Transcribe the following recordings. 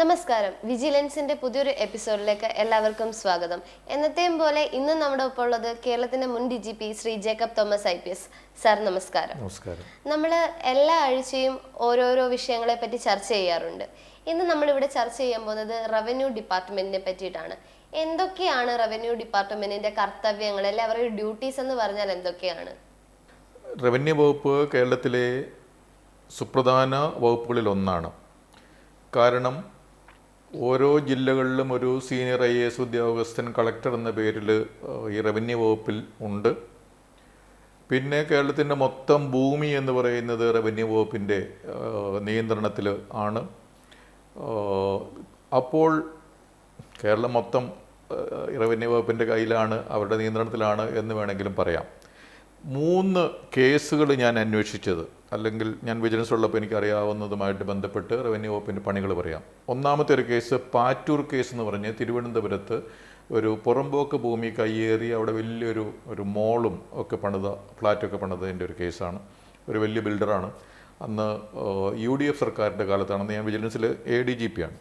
നമസ്കാരം. വിജിലൻസിന്റെ പുതിയൊരു എപ്പിസോഡിലേക്ക് എല്ലാവർക്കും സ്വാഗതം. എന്നത്തെയും പോലെ ഇന്ന് നമ്മുടെ ഒപ്പം ഉള്ളത് കേരളത്തിന്റെ മുൻ DGP Shri Jacob Thomas IPS. Sir നമസ്കാരം. നമസ്കാരം. നമ്മൾ എല്ലാ ആഴ്ചയും ഓരോരോ വിഷയങ്ങളെ പറ്റി ചർച്ച ചെയ്യാറുണ്ട്. ഇന്ന് നമ്മളിവിടെ ചർച്ച ചെയ്യാൻ പോകുന്നത് റവന്യൂ ഡിപ്പാർട്ട്മെന്റിനെ പറ്റിയിട്ടാണ്. എന്തൊക്കെയാണ് റവന്യൂ ഡിപ്പാർട്ട്മെന്റിന്റെ കർത്തവ്യങ്ങൾ, അല്ലെ അവരുടെ ഡ്യൂട്ടീസ് എന്ന് പറഞ്ഞാൽ എന്തൊക്കെയാണ്? റവന്യൂ വകുപ്പ് കേരളത്തിലെ സുപ്രധാന വകുപ്പുകളിൽ ഒന്നാണ്. കാരണം ഓരോ ജില്ലകളിലും ഒരു സീനിയർ IAS ഉദ്യോഗസ്ഥൻ, കളക്ടർ എന്ന പേരിൽ ഈ റവന്യൂ വകുപ്പിൽ ഉണ്ട്. പിന്നെ കേരളത്തിൻ്റെ മൊത്തം ഭൂമി എന്ന് പറയുന്നത് റവന്യൂ വകുപ്പിൻ്റെ നിയന്ത്രണത്തിൽ ആണ്. അപ്പോൾ കേരളം മൊത്തം റവന്യൂ വകുപ്പിൻ്റെ കയ്യിലാണ്, അവരുടെ നിയന്ത്രണത്തിലാണ് എന്ന് വേണമെങ്കിലും പറയാം. 3 കേസുകൾ ഞാൻ അന്വേഷിച്ചത്, അല്ലെങ്കിൽ ഞാൻ വിജിലൻസ് ഉള്ളപ്പോൾ എനിക്കറിയാവുന്നതുമായിട്ട് ബന്ധപ്പെട്ട് റവന്യൂ വകുപ്പിൻ്റെ പണികൾ പറയാം. ഒന്നാമത്തെ ഒരു കേസ് പാറ്റൂർ കേസ് എന്ന് പറഞ്ഞ് തിരുവനന്തപുരത്ത് ഒരു പുറമ്പോക്ക് ഭൂമി കയ്യേറി അവിടെ വലിയൊരു മോളും ഒക്കെ പണിത, ഫ്ലാറ്റൊക്കെ പണിതതിൻ്റെ ഒരു കേസാണ്. ഒരു വലിയ ബിൽഡറാണ്. അന്ന് UDF സർക്കാരിൻ്റെ കാലത്താണെന്ന് ഞാൻ വിജിലൻസിൽ ADGP ആണ്.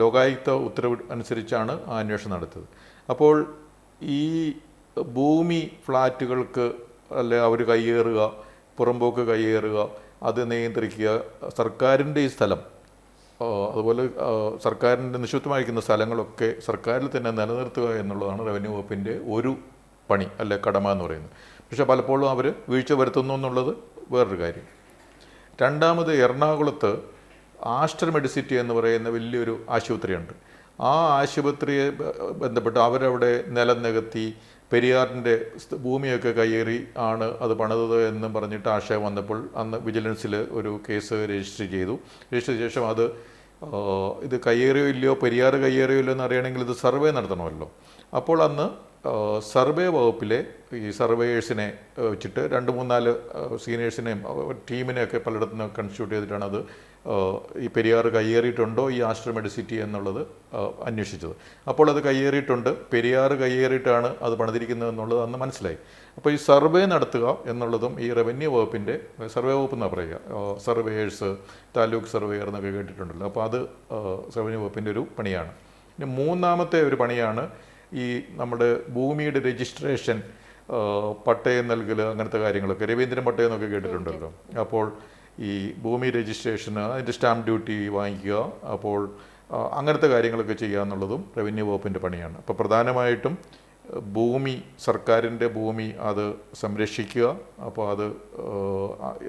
ലോകായുക്ത ഉത്തരവ് അനുസരിച്ചാണ് ആ അന്വേഷണം നടത്തിയത്. അപ്പോൾ ഈ ഭൂമി ഫ്ലാറ്റുകൾക്ക് അല്ലെ അവർ കയ്യേറുക, പുറമ്പോക്ക് കയ്യേറുക, അത് നിയന്ത്രിക്കുക, സർക്കാരിൻ്റെ ഈ സ്ഥലം, അതുപോലെ സർക്കാരിൻ്റെ നിക്ഷിപ്തമായിരിക്കുന്ന സ്ഥലങ്ങളൊക്കെ സർക്കാരിൽ തന്നെ നിലനിർത്തുക എന്നുള്ളതാണ് റവന്യൂ വകുപ്പിൻ്റെ ഒരു പണി, അല്ലെ കടമ എന്ന് പറയുന്നത്. പക്ഷേ പലപ്പോഴും അവർ വീഴ്ച വരുത്തുന്നു എന്നുള്ളത് വേറൊരു കാര്യം. രണ്ടാമത്, എറണാകുളത്ത് ആസ്റ്റർ മെഡിസിറ്റി എന്ന് പറയുന്ന വലിയൊരു ആശുപത്രിയുണ്ട്. ആ ആശുപത്രിയെ ബന്ധപ്പെട്ട് അവരവിടെ നിലം നികത്തി പെരിയാറിൻ്റെ ഭൂമിയൊക്കെ കയ്യേറി ആണ് അത് പണിതത് എന്നും പറഞ്ഞിട്ട് ആശയം വന്നപ്പോൾ അന്ന് വിജിലൻസിൽ ഒരു കേസ് രജിസ്റ്റർ ചെയ്തു. രജിസ്റ്റർ ചെയ്ത ശേഷം ഇത് കയ്യേറിയോ ഇല്ലയോ, പെരിയാർ കയ്യേറിയോ ഇല്ലയോ എന്ന് അറിയണമെങ്കിൽ ഇത് സർവേ നടത്തണമല്ലോ. അപ്പോൾ അന്ന് സർവേ വകുപ്പിലെ ഈ സർവേയേഴ്സിനെ വെച്ചിട്ട് 2-3-4 സീനിയേഴ്സിനെയും ടീമിനെയൊക്കെ പലയിടത്തുനിന്ന് കൺസ്റ്റിറ്റ്യൂട്ട് ചെയ്തിട്ടാണ് അത് ഈ പെരിയാർ കയ്യേറിയിട്ടുണ്ടോ ഈ ആസ്റ്റർ മെഡിസിറ്റി എന്നുള്ളത് അന്വേഷിച്ചത്. അപ്പോൾ അത് കയ്യേറിയിട്ടുണ്ട്, പെരിയാർ കയ്യേറിയിട്ടാണ് അത് പണിതിരിക്കുന്നത് എന്നുള്ളത് അന്ന് മനസ്സിലായി. അപ്പോൾ ഈ സർവേ നടത്തുക എന്നുള്ളതും ഈ റവന്യൂ വകുപ്പിൻ്റെ, സർവേ വകുപ്പ് എന്നാണ് പറയുക, സർവേയേഴ്സ്, താലൂക്ക് സർവേയർ എന്നൊക്കെ കേട്ടിട്ടുണ്ടല്ലോ. അപ്പോൾ അത് റവന്യൂ വകുപ്പിൻ്റെ ഒരു പണിയാണ്. പിന്നെ മൂന്നാമത്തെ ഒരു പണിയാണ് ഈ നമ്മുടെ ഭൂമിയുടെ രജിസ്ട്രേഷൻ, പട്ടയം നൽകൽ, അങ്ങനത്തെ കാര്യങ്ങളൊക്കെ. രവീന്ദ്രൻ പട്ടയം എന്നൊക്കെ കേട്ടിട്ടുണ്ടല്ലോ. അപ്പോൾ ഈ ഭൂമി രജിസ്ട്രേഷന് അതിൻ്റെ സ്റ്റാമ്പ് ഡ്യൂട്ടി വാങ്ങിക്കുക, അപ്പോൾ അങ്ങനത്തെ കാര്യങ്ങളൊക്കെ ചെയ്യുക എന്നുള്ളതും റവന്യൂ വകുപ്പിൻ്റെ പണിയാണ്. അപ്പോൾ പ്രധാനമായിട്ടും ഭൂമി, സർക്കാരിൻ്റെ ഭൂമി അത് സംരക്ഷിക്കുക. അപ്പോൾ അത്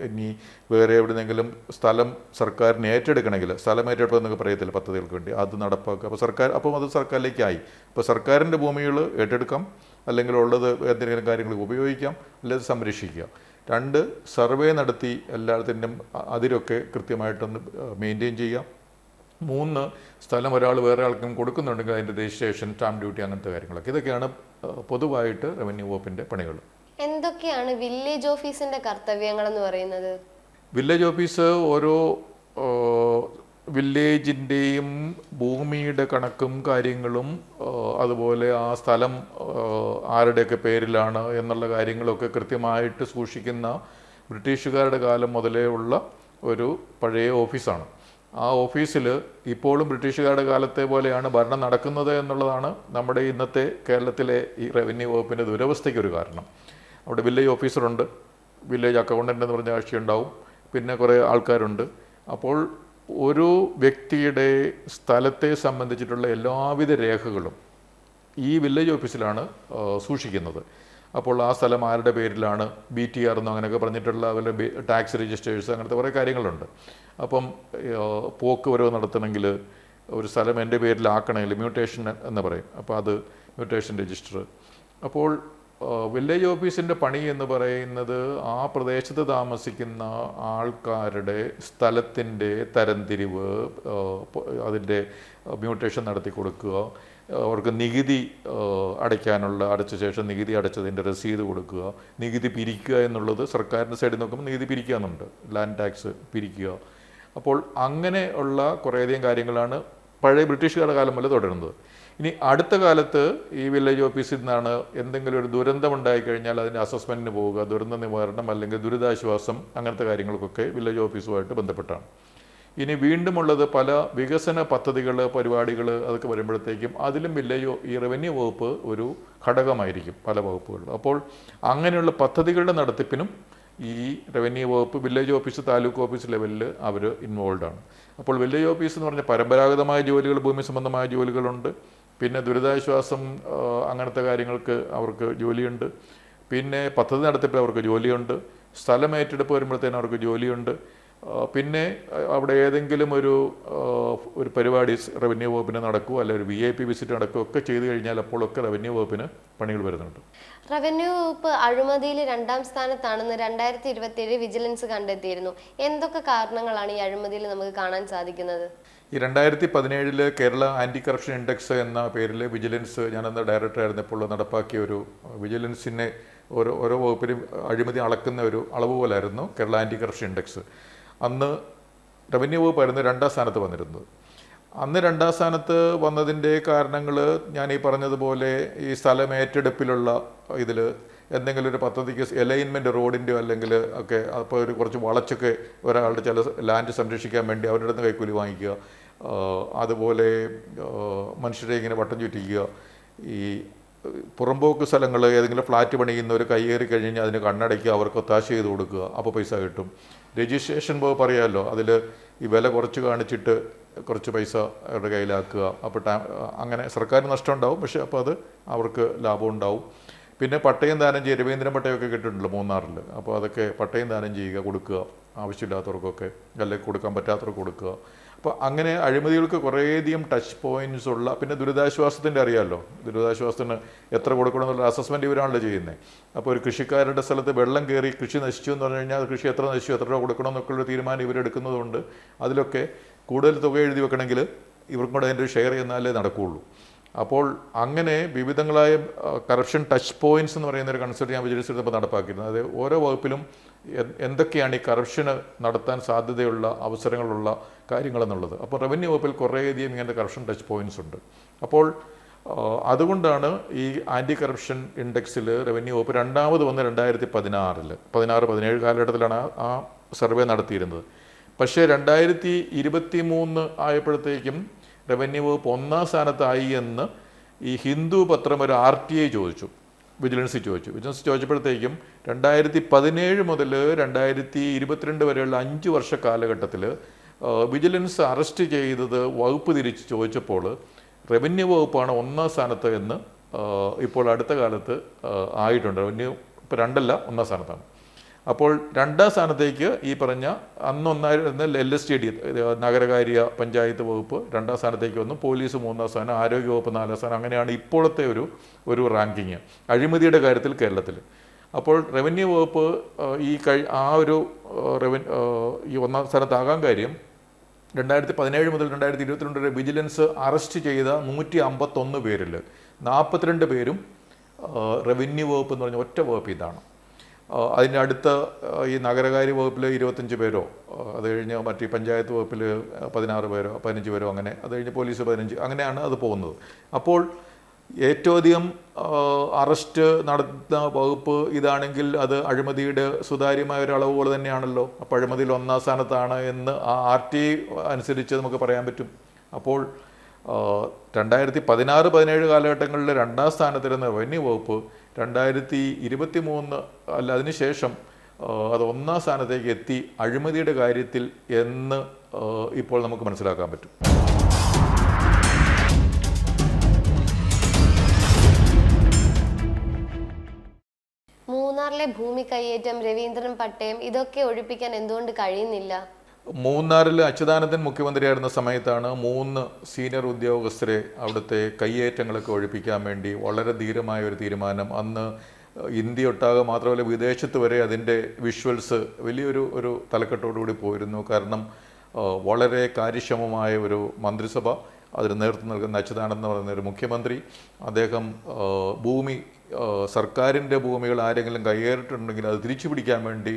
ഇനി വേറെ എവിടെയെങ്കിലും സ്ഥലം സർക്കാരിന് ഏറ്റെടുക്കണമെങ്കിൽ, സ്ഥലം ഏറ്റെടുക്കുക എന്നൊക്കെ പറയത്തില്ല പദ്ധതികൾക്ക് വേണ്ടി, അത് നടപ്പാക്കുക. അപ്പോൾ അത് സർക്കാരിലേക്കായി. അപ്പോൾ സർക്കാരിൻ്റെ ഭൂമികൾ ഏറ്റെടുക്കാം, അല്ലെങ്കിൽ ഉള്ളത് എന്തെങ്കിലും കാര്യങ്ങൾക്ക് ഉപയോഗിക്കാം, അല്ലെങ്കിൽ സംരക്ഷിക്കുക. 2, സർവേ നടത്തി എല്ലാത്തിൻ്റെയും അതിരൊക്കെ കൃത്യമായിട്ടൊന്ന് മെയിൻറ്റെയിൻ ചെയ്യാം. 3, സ്ഥലം ഒരാൾ വേറെ ആൾക്കും കൊടുക്കുന്നുണ്ടെങ്കിൽ അതിൻ്റെ രജിസ്ട്രേഷൻ, സ്റ്റാമ്പ് ഡ്യൂട്ടി, അങ്ങനത്തെ കാര്യങ്ങളൊക്കെ. ഇതൊക്കെയാണ് പൊതുവായിട്ട് റവന്യൂ വകുപ്പിൻ്റെ പണികൾ. എന്തൊക്കെയാണ് വില്ലേജ് ഓഫീസിന്റെ കർത്തവ്യങ്ങൾ എന്ന് പറയുന്നത്? വില്ലേജ് ഓഫീസ് ഓരോ വില്ലേജിൻ്റെയും ഭൂമിയുടെ കണക്കും കാര്യങ്ങളും, അതുപോലെ ആ സ്ഥലം ആരുടെയൊക്കെ പേരിലാണ് എന്നുള്ള കാര്യങ്ങളൊക്കെ കൃത്യമായിട്ട് സൂക്ഷിക്കുന്ന ബ്രിട്ടീഷുകാരുടെ കാലം മുതലേ ഉള്ള ഒരു പഴയ ഓഫീസാണ്. ആ ഓഫീസിൽ ഇപ്പോഴും ബ്രിട്ടീഷുകാരുടെ കാലത്തെ പോലെയാണ് ഭരണം നടക്കുന്നത് എന്നുള്ളതാണ് നമ്മുടെ ഇന്നത്തെ കേരളത്തിലെ ഈ റവന്യൂ വകുപ്പിൻ്റെ ദുരവസ്ഥയ്ക്കൊരു കാരണം. അവിടെ വില്ലേജ് ഓഫീസറുണ്ട്, വില്ലേജ് അക്കൗണ്ടൻ്റ് എന്ന് പറഞ്ഞ കക്ഷി ഉണ്ടാവും, പിന്നെ കുറേ ആൾക്കാരുണ്ട്. അപ്പോൾ ഒരു വ്യക്തിയുടെ സ്ഥലത്തെ സംബന്ധിച്ചിട്ടുള്ള എല്ലാവിധ രേഖകളും ഈ വില്ലേജ് ഓഫീസിലാണ് സൂക്ഷിക്കുന്നത്. അപ്പോൾ ആ സ്ഥലം ആരുടെ പേരിലാണ്, BTR എന്നോ അങ്ങനെയൊക്കെ പറഞ്ഞിട്ടുള്ള അവരുടെ ടാക്സ് രജിസ്റ്റേഴ്സ്, അങ്ങനത്തെ കുറേ കാര്യങ്ങളുണ്ട്. അപ്പം പോക്ക് വരവ് നടത്തണമെങ്കിൽ, ഒരു സ്ഥലം എൻ്റെ പേരിലാക്കണമെങ്കിൽ മ്യൂട്ടേഷൻ എന്ന് പറയും, അപ്പോൾ അത് മ്യൂട്ടേഷൻ രജിസ്റ്റർ. അപ്പോൾ വില്ലേജ് ഓഫീസിൻ്റെ പണി എന്ന് പറയുന്നത് ആ പ്രദേശത്ത് താമസിക്കുന്ന ആൾക്കാരുടെ സ്ഥലത്തിൻ്റെ തരംതിരിവ്, അതിൻ്റെ മ്യൂട്ടേഷൻ നടത്തി കൊടുക്കുക, അവർക്ക് നികുതി അടയ്ച്ച ശേഷം നികുതി അടച്ചതിൻ്റെ രസീത് കൊടുക്കുക, നികുതി പിരിക്കുക എന്നുള്ളത് സർക്കാരിൻ്റെ സൈഡിൽ നോക്കുമ്പോൾ നികുതി പിരിക്കുക എന്നുണ്ട്, ലാൻഡ് ടാക്സ് പിരിക്കുക. അപ്പോൾ അങ്ങനെ ഉള്ള കുറേയധികം കാര്യങ്ങളാണ് പഴയ ബ്രിട്ടീഷുകാരുടെ കാലം മുതൽ തുടരുന്നത്. ഇനി അടുത്ത കാലത്ത് ഈ വില്ലേജ് ഓഫീസിൽ നിന്നാണ് എന്തെങ്കിലും ഒരു ദുരന്തം ഉണ്ടായിക്കഴിഞ്ഞാൽ അതിൻ്റെ അസസ്മെൻറ്റിന് പോവുക, ദുരന്ത നിവാരണം അല്ലെങ്കിൽ ദുരിതാശ്വാസം, അങ്ങനത്തെ കാര്യങ്ങൾക്കൊക്കെ വില്ലേജ് ഓഫീസുമായിട്ട് ബന്ധപ്പെട്ടാണ്. ഇനി വീണ്ടുമുള്ളത് പല വികസന പദ്ധതികൾ, പരിപാടികൾ അതൊക്കെ വരുമ്പോഴത്തേക്കും അതിലും ഈ റവന്യൂ വകുപ്പ് ഒരു ഘടകമായിരിക്കും പല വകുപ്പുകളിലും. അപ്പോൾ അങ്ങനെയുള്ള പദ്ധതികളുടെ നടത്തിപ്പിനും ഈ റവന്യൂ വകുപ്പ് വില്ലേജ് ഓഫീസ്, താലൂക്ക് ഓഫീസ് ലെവലിൽ അവർ ഇൻവോൾവ് ആണ്. അപ്പോൾ വില്ലേജ് ഓഫീസ് എന്ന് പറഞ്ഞാൽ പരമ്പരാഗതമായ ജോലികൾ, ഭൂമി സംബന്ധമായ ജോലികളുണ്ട്. പിന്നെ ദുരിതാശ്വാസം അങ്ങനത്തെ കാര്യങ്ങൾക്ക് അവർക്ക് ജോലിയുണ്ട്. പിന്നെ പദ്ധതി നടത്തിപ്പിൽ അവർക്ക് ജോലിയുണ്ട്. സ്ഥലം ഏറ്റെടുപ്പ് വരുമ്പോഴത്തേനും അവർക്ക് ജോലിയുണ്ട്. പിന്നെ അവിടെ ഏതെങ്കിലും ഒരു പരിപാടി റവന്യൂ വകുപ്പിന് നടക്കുകയോ അല്ലെങ്കിൽ ഒരു VIP വിസിറ്റ് നടക്കുകയോ ഒക്കെ ചെയ്തു കഴിഞ്ഞാൽ അപ്പോഴൊക്കെ റവന്യൂ വകുപ്പിന് പണികൾ വരുന്നുണ്ട്. റവന്യൂ വകുപ്പ് അഴിമതിയിൽ 2ാം സ്ഥാനത്താണെന്ന് 2027 വിജിലൻസ് കണ്ടെത്തിയിരുന്നു. എന്തൊക്കെ കാരണങ്ങളാണ് ഈ അഴിമതിയിൽ നമുക്ക് കാണാൻ സാധിക്കുന്നത്? ഈ 2017 കേരള ആൻറ്റി കറപ്ഷൻ ഇൻഡെക്സ് എന്ന പേരിൽ വിജിലൻസ്, ഞാനന്ന് ഡയറക്ടർ ആയിരുന്നപ്പോൾ നടപ്പാക്കിയ ഒരു വിജിലൻസിനെ ഓരോ വകുപ്പിലും അഴിമതി അളക്കുന്ന ഒരു അളവ് പോലായിരുന്നു കേരള ആൻറ്റി കറപ്ഷൻ ഇൻഡെക്സ്. അന്ന് റവന്യൂ വകുപ്പായിരുന്നു 2ാം സ്ഥാനത്ത് വന്നിരുന്നത്. അന്ന് 2ാം സ്ഥാനത്ത് വന്നതിൻ്റെ കാരണങ്ങൾ ഞാൻ ഈ പറഞ്ഞതുപോലെ ഈ സ്ഥലം ഏറ്റെടുപ്പിലുള്ള ഇതിൽ എന്തെങ്കിലും ഒരു പദ്ധതിക്ക് അലൈൻമെൻറ്റ് റോഡിൻ്റെയോ അല്ലെങ്കിൽ ഒക്കെ അപ്പോൾ കുറച്ച് വളച്ചൊക്കെ ഒരാളുടെ ചില ലാൻഡ് സംരക്ഷിക്കാൻ വേണ്ടി അവരുടെ അടുത്ത് കൈക്കൂലി വാങ്ങിക്കുക, അതുപോലെ മനുഷ്യരെ ഇങ്ങനെ വട്ടം ചുറ്റിക്കുക, ഈ പുറമ്പോക്ക് സ്ഥലങ്ങൾ ഏതെങ്കിലും ഫ്ലാറ്റ് പണിയുന്നവർ കയ്യേറി കഴിഞ്ഞാൽ അതിന് കണ്ണടയ്ക്കുക, അവർക്ക് ഒത്താശ ചെയ്ത് കൊടുക്കുക, അപ്പോൾ പൈസ കിട്ടും. രജിസ്ട്രേഷൻ വകുപ്പ് അറിയാമല്ലോ, അതിൽ ഈ വില കുറച്ച് കാണിച്ചിട്ട് കുറച്ച് പൈസ അവരുടെ കയ്യിലാക്കുക, അപ്പോൾ അങ്ങനെ സർക്കാരിന് നഷ്ടം ഉണ്ടാവും, പക്ഷേ അപ്പോൾ അത് അവർക്ക് ലാഭം ഉണ്ടാവും. പിന്നെ പട്ടയം ദാനം ചെയ്യുക, രവീന്ദ്രൻ പട്ടയമൊക്കെ കിട്ടിയിട്ടുണ്ടല്ലോ മൂന്നാറിൽ, അപ്പോൾ അതൊക്കെ പട്ടയം ദാനം ചെയ്യുക, കൊടുക്കുക ആവശ്യമില്ലാത്തവർക്കൊക്കെ, അല്ലെങ്കിൽ കൊടുക്കാൻ പറ്റാത്തവർക്ക് കൊടുക്കുക. അപ്പോൾ അങ്ങനെ അഴിമതികൾക്ക് കുറേയധികം ടച്ച് പോയിൻറ്റ്സ് ഉള്ള. പിന്നെ ദുരിതാശ്വാസത്തിൻ്റെ അറിയാമല്ലോ, ദുരിതാശ്വാസത്തിന് എത്ര കൊടുക്കണം എന്നുള്ള അസസ്മെൻറ്റ് ഇവരാണല്ലോ ചെയ്യുന്നത്. അപ്പോൾ ഒരു കൃഷിക്കാരുടെ സ്ഥലത്ത് വെള്ളം കയറി കൃഷി നശിച്ചു എന്ന് പറഞ്ഞു കഴിഞ്ഞാൽ കൃഷി എത്ര നശിച്ചു, എത്ര രൂപ കൊടുക്കണം എന്നൊക്കെയുള്ള തീരുമാനം ഇവരെടുക്കുന്നതുകൊണ്ട് അതിലൊക്കെ കൂടുതൽ തുക എഴുതി വെക്കണമെങ്കിൽ ഇവർക്കും കൂടെ അതിൻ്റെ ഷെയർ ചെയ്യുന്നാലേ നടക്കുകയുള്ളൂ. അപ്പോൾ അങ്ങനെ വിവിധങ്ങളായ കറപ്ഷൻ ടച്ച് പോയിൻറ്റ്സ് എന്ന് പറയുന്ന ഒരു കൺസെപ്റ്റ് ഞാൻ വിജിലൻസ് എടുത്തപ്പോൾ നടപ്പാക്കിയിരുന്നത്. അത് ഓരോ വകുപ്പിലും എന്തൊക്കെയാണ് ഈ കറപ്ഷന് നടത്താൻ സാധ്യതയുള്ള അവസരങ്ങളുള്ള കാര്യങ്ങളെന്നുള്ളത്. അപ്പോൾ റവന്യൂ വകുപ്പിൽ കുറേയധികം ഇങ്ങനത്തെ കറപ്ഷൻ ടച്ച് പോയിൻറ്റ്സ് ഉണ്ട്. അപ്പോൾ അതുകൊണ്ടാണ് ഈ ആൻറ്റി കറപ്ഷൻ ഇൻഡെക്സിൽ റവന്യൂ വകുപ്പ് 2ാമത് വന്ന് 2016, 17 കാലഘട്ടത്തിലാണ് ആ സർവേ നടത്തിയിരുന്നത്. പക്ഷേ 2023 ആയപ്പോഴത്തേക്കും റവന്യൂ വകുപ്പ് 1ാം സ്ഥാനത്തായി എന്ന് ഈ ഹിന്ദു പത്രം ഒരു RTI ചോദിച്ചു, വിജിലൻസ് ചോദിച്ചപ്പോഴത്തേക്കും 2017 മുതൽ 2022 വരെയുള്ള 5 വർഷ കാലഘട്ടത്തിൽ വിജിലൻസ് അറസ്റ്റ് ചെയ്തത് വകുപ്പ് തിരിച്ച് ചോദിച്ചപ്പോൾ റവന്യൂ വകുപ്പാണ് 1ാം സ്ഥാനത്ത് എന്ന് ഇപ്പോൾ അടുത്ത കാലത്ത് ആയിട്ടുണ്ട്. റവന്യൂ ഇപ്പോൾ 2അല്ല 1ാം സ്ഥാനത്താണ്. അപ്പോൾ 2ാം സ്ഥാനത്തേക്ക് ഈ പറഞ്ഞ അന്നൊന്നായിരുന്ന LSTD നഗരകാര്യ പഞ്ചായത്ത് വകുപ്പ് 2ാം സ്ഥാനത്തേക്ക് വന്നു, പോലീസ് 3ാം സ്ഥാനം, ആരോഗ്യവകുപ്പ് 4ാം സ്ഥാനം. അങ്ങനെയാണ് ഇപ്പോഴത്തെ ഒരു റാങ്കിങ് അഴിമതിയുടെ കാര്യത്തിൽ കേരളത്തിൽ. അപ്പോൾ റവന്യൂ വകുപ്പ് ഈ 1ാം സ്ഥാനത്താകാൻ കാര്യം 2017 മുതൽ 2022 വരെ വിജിലൻസ് അറസ്റ്റ് ചെയ്ത 151 പേരിൽ 42 പേരും റവന്യൂ വകുപ്പ് എന്ന് പറഞ്ഞ ഒറ്റ വകുപ്പ് ഇതാണ്. അതിൻ്റെ അടുത്ത ഈ നഗരകാര്യ വകുപ്പിൽ 25 പേരോ, അത് കഴിഞ്ഞ് മറ്റേ പഞ്ചായത്ത് വകുപ്പിൽ 16 പേരോ 15 പേരോ, അങ്ങനെ അത് കഴിഞ്ഞ് പോലീസ് 15, അങ്ങനെയാണ് അത് പോകുന്നത്. അപ്പോൾ ഏറ്റവും അധികം അറസ്റ്റ് നടത്തുന്ന വകുപ്പ് ഇതാണെങ്കിൽ അത് അഴിമതിയുടെ സുതാര്യമായ ഒരു അളവ് പോലെ തന്നെയാണല്ലോ. അപ്പോൾ അഴിമതിയിൽ 1ാം സ്ഥാനത്താണ് എന്ന് ആ RTI അനുസരിച്ച് നമുക്ക് പറയാൻ പറ്റും. അപ്പോൾ 2016-17 കാലഘട്ടങ്ങളിൽ 2ാം സ്ഥാനത്തിരുന്ന റവന്യൂ വകുപ്പ് 2023 അല്ല അതിനുശേഷം അത് 1ാം സ്ഥാനത്തേക്ക് എത്തി അഴിമതിയുടെ കാര്യത്തിൽ എന്ന് ഇപ്പോൾ നമുക്ക് മനസ്സിലാക്കാൻ പറ്റും. മൂന്നാറിലെ ഭൂമി കയ്യേറ്റം, രവീന്ദ്രൻ പട്ടയം, ഇതൊക്കെ ഒഴിപ്പിക്കാൻ എന്തുകൊണ്ട് കഴിയുന്നില്ല? മൂന്നാറിൽ അച്യുതാനന്ദൻ മുഖ്യമന്ത്രിയായിരുന്ന സമയത്താണ് 3 സീനിയർ ഉദ്യോഗസ്ഥരെ അവിടുത്തെ കയ്യേറ്റങ്ങളൊക്കെ ഒഴിപ്പിക്കാൻ വേണ്ടി വളരെ ധീരമായ ഒരു തീരുമാനം. അന്ന് ഇന്ത്യ ഒട്ടാകെ മാത്രമല്ല വിദേശത്ത് വരെ അതിൻ്റെ വിഷ്വൽസ് വലിയൊരു തലക്കെട്ടോടുകൂടി പോയിരുന്നു. കാരണം വളരെ കാര്യക്ഷമമായ ഒരു മന്ത്രിസഭ, അതിന് നേതൃത്വം നൽകുന്ന അച്യുതാനന്ദൻ എന്ന് പറയുന്ന ഒരു മുഖ്യമന്ത്രി, അദ്ദേഹം സർക്കാരിൻ്റെ ഭൂമികൾ ആരെങ്കിലും കയ്യേറിയിട്ടുണ്ടെങ്കിൽ അത് തിരിച്ചു പിടിക്കാൻ വേണ്ടി